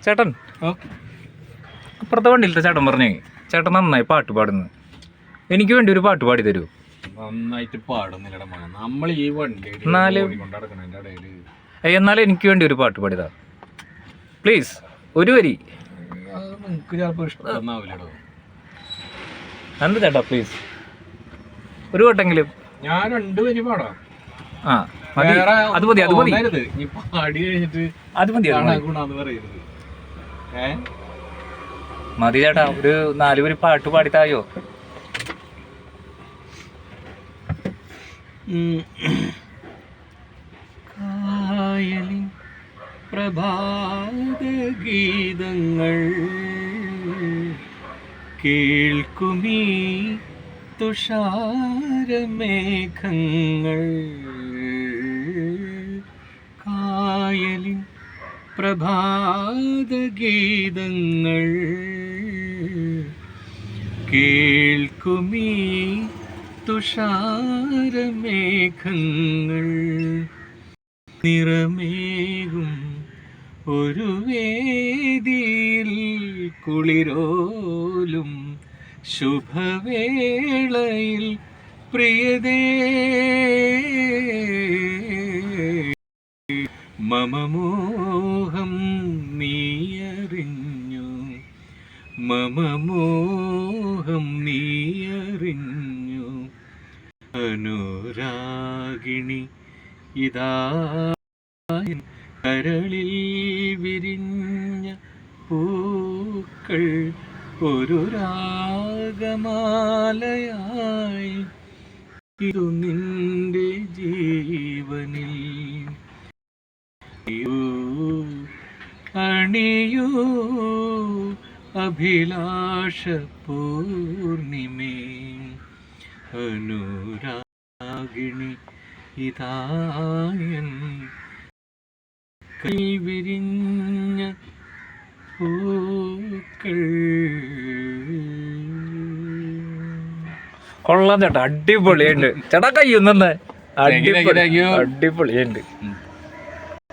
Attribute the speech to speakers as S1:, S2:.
S1: ചേട്ടൻ അപ്പുറത്തെ വണ്ടിയിലത്തെ ചേട്ടൻ പറഞ്ഞേ ചേട്ടൻ നന്നായി പാട്ട് പാടുന്നു, എനിക്ക് വേണ്ടി ഒരു പാട്ട് പാടി തരൂ.
S2: നന്നായിട്ട് പാടുന്നില്ലട നമ്മൾ ഈ വണ്ടി
S1: എന്നാലും എനിക്ക് വേണ്ടി ഒരു പാട്ട് പാടിയതാ പ്ലീസ്, ഒരു വരി.
S2: നിങ്ങൾക്ക് ചിലപ്പോൾ ഇഷ്ടപ്പെടാവില്ലടോ.
S1: എന്ത് ചേട്ടാ പ്ലീസ് ഒരു വട്ടെങ്കിലും.
S2: ഞാൻ 2 വരി പാടാം.
S1: ആ മതി, അത് മതി, അത് മതി,
S2: നീ പാടി കഴിഞ്ഞിട്ട്
S1: അത് മതി,
S2: ഗുണാന്ന് പറയുന്നത്.
S1: മതി ചേട്ടാ, ഒരു 4 വരി പാട്ട് പാടിത്തായോ?
S2: കായലിൻ പ്രഭാത ഗീതങ്ങൾ കേൾക്കുമീ തുഷാരമേഘങ്ങൾ. കായലിൻ പ്രഭാത ഗീതങ്ങൾ കേൾക്കുമീ തുഷാരമേഘങ്ങൾ. നിറമേകും ഒരു വേദിയിൽ കുളിരോലും ശുഭവേളയിൽ പ്രിയതേ മമമോഹം നീയറിഞ്ഞു, മമമോഹം നീയറിഞ്ഞു. അനുരാഗിണി ഇതാ കരളിൽ വിരിഞ്ഞ പൂക്കൾ ഒരു രാഗമാലയായി ഇതു നിന്റെ ജീവനിൽ അണിയൂ അഭിലാഷ പൂർണിമേ. അനുരാഗിണി ഇതായൻ കൈ വിരിഞ്ഞ പൂക്കൾ.
S1: കൊള്ളാം ചേട്ടാ, അടിപൊളിയുണ്ട് ചേട്ടാ, കയ്യൊന്നെ അടിപൊളിയുണ്ട്.